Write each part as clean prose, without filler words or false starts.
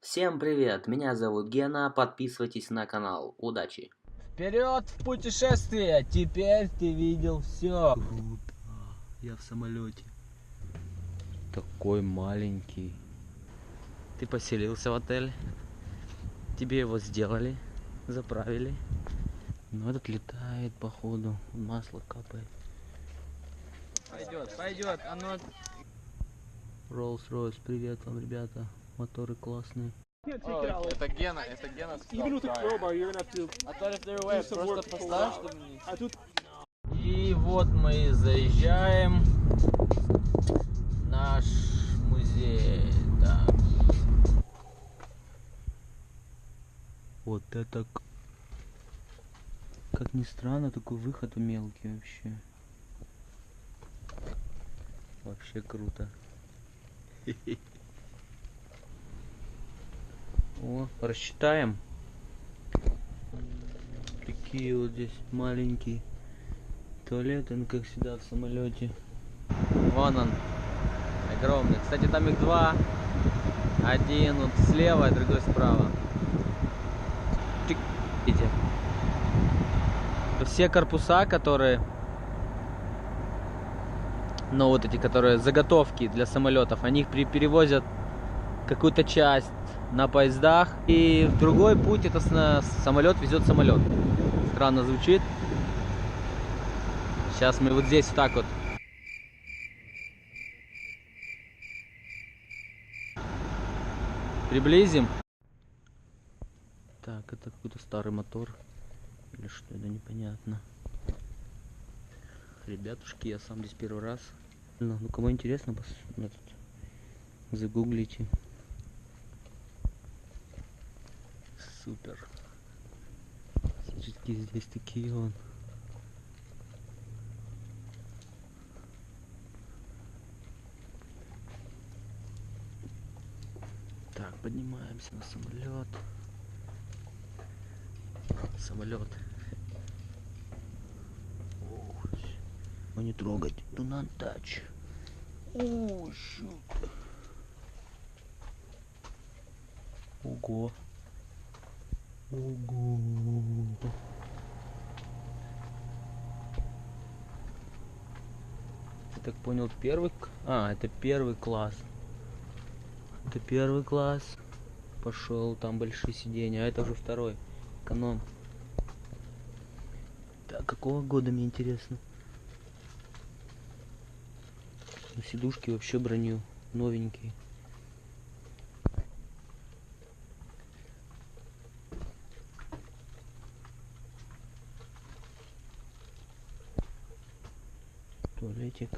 Всем привет, меня зовут Гена, подписывайтесь на канал, удачи! Вперед в путешествие! Теперь ты видел все. Круто, я в самолете. Такой маленький. Ты поселился в отель, тебе его сделали, заправили. Но этот летает походу, масло капает. Пойдет, оно... Rolls-Royce, привет вам, ребята, моторы классные. Это Гена сказал просто поставь, чтобы не... И вот мы заезжаем в наш музей. Так. Вот это, как ни странно, такой выход мелкий вообще. Вообще круто. О, рассчитаем. Такие вот здесь маленькие туалеты, ну как всегда в самолете. Вон он, огромный. Кстати, там их два. Один вот слева, другой справа. Видите? Все корпуса, которые... Ну, вот эти, которые заготовки для самолетов, они их перевозят какую-то часть на поездах. И в другой путь это самолет везет самолет. Странно звучит. Сейчас мы вот здесь вот так вот приблизим. Так, это какой-то старый мотор. Или что это, непонятно. Ребятушки, я сам здесь первый раз. Ну, кому интересно, загуглите. Супер. Смотрите, здесь такие вон. Так, поднимаемся на самолет. Самолет. Ох, не трогать. Do not touch. О, shoot. Ого. Ого. Я так понял, первый... А, это первый класс. Это первый класс. Пошел, там большие сиденья. А это уже второй. Эконом. Так, какого года, мне интересно? Ну, сидушки вообще броню. Новенькие. Туалетик.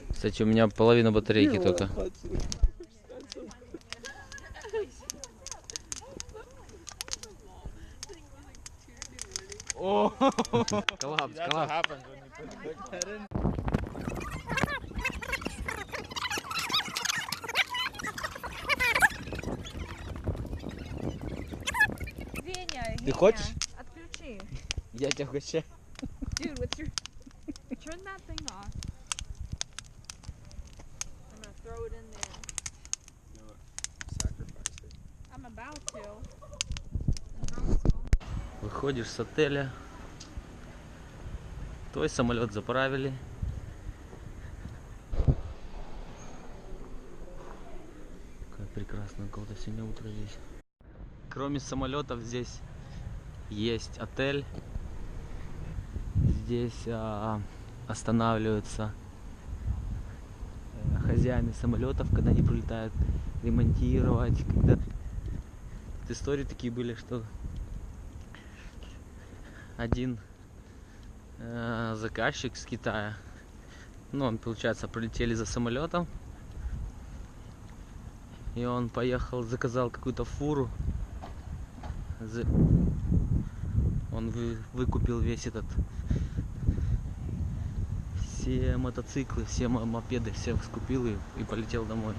Кстати, у меня половина батарейки только. О, коллапс. Веня, хочешь? Отключи. Я тебя угощаю. Dude, what's your... Turn that thing off. I'm gonna throw it in there. I'm about to. Выходишь с отеля. Твой самолет заправили. Как прекрасно, у кого-то сегодня утро здесь. Кроме самолетов здесь есть отель. Здесь останавливаются хозяины самолетов, когда они прилетают ремонтировать. Когда... Истории такие были, что один заказчик с Китая, ну, он, получается, прилетели за самолетом, и он поехал, заказал какую-то фуру, он выкупил весь этот, все мотоциклы, все мопеды, всех скупил и полетел домой.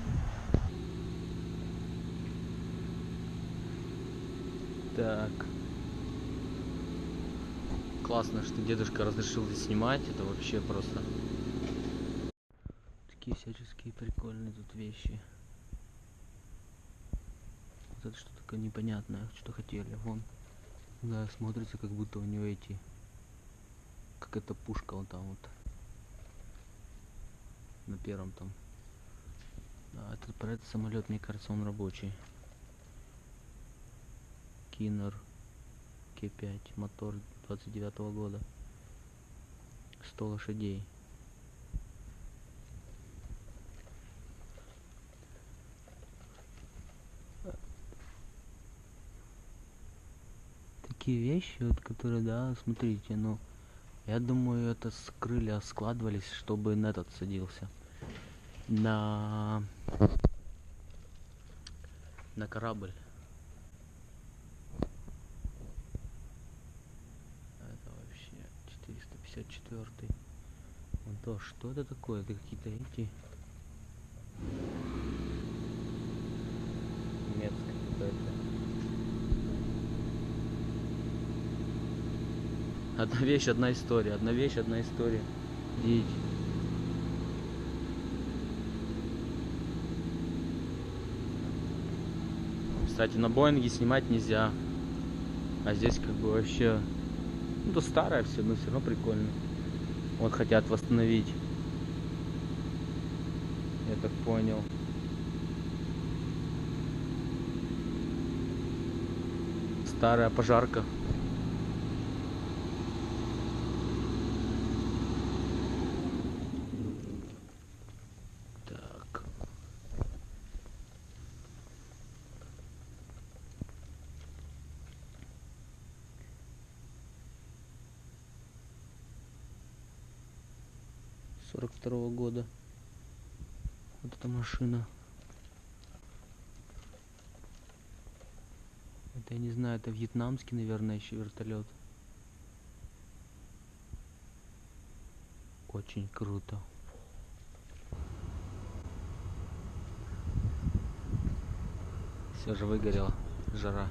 Так. Классно, что дедушка разрешил здесь снимать. Это вообще просто Такие всяческие прикольные тут вещи. Вот это что такое непонятное, что хотели. Вон, да, смотрится, как будто у него эти, как эта пушка вот там вот. На первом там. А этот, про этот самолет, мне кажется, он рабочий. Кинер К5, мотор 29-го года. 100 лошадей. Такие вещи, вот, которые, да, смотрите, ну, я думаю, это с крылья складывались, чтобы на этот садился. На корабль. Это вообще 454. Вон то, что это такое? Это какие-то эти... Немецкая какая-то. Одна вещь, одна история. Одна вещь, одна история. Видите? Кстати, на Боинге снимать нельзя. А здесь как бы вообще... Ну, то старое все, но все равно прикольно. Вот хотят восстановить. Я так понял. Старая пожарка. Так. Сорок второго года. Вот эта машина. Это, я не знаю, это вьетнамский, наверное, еще вертолет. Очень круто. Все же выгорело. Жара.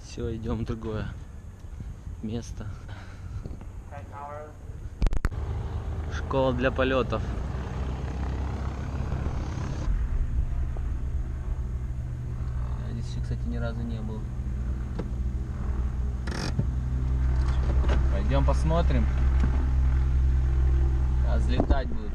Все, идем в другое место. Школа для полетов. Я здесь, кстати, ни разу не был. Пойдем посмотрим. А взлетать будет.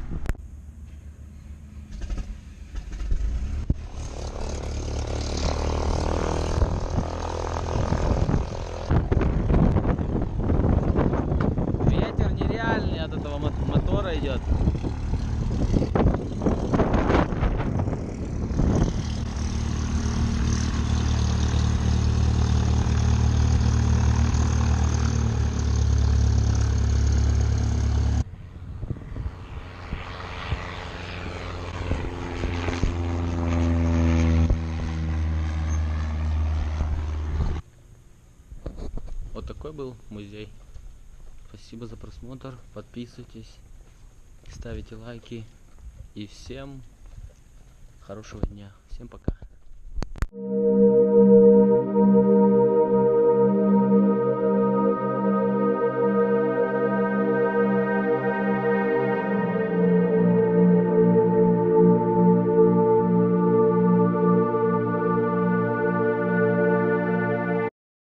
Ветер нереальный от этого мотора идет. Вот такой был музей. Спасибо за просмотр. Подписывайтесь, ставите лайки. И всем хорошего дня. Всем пока.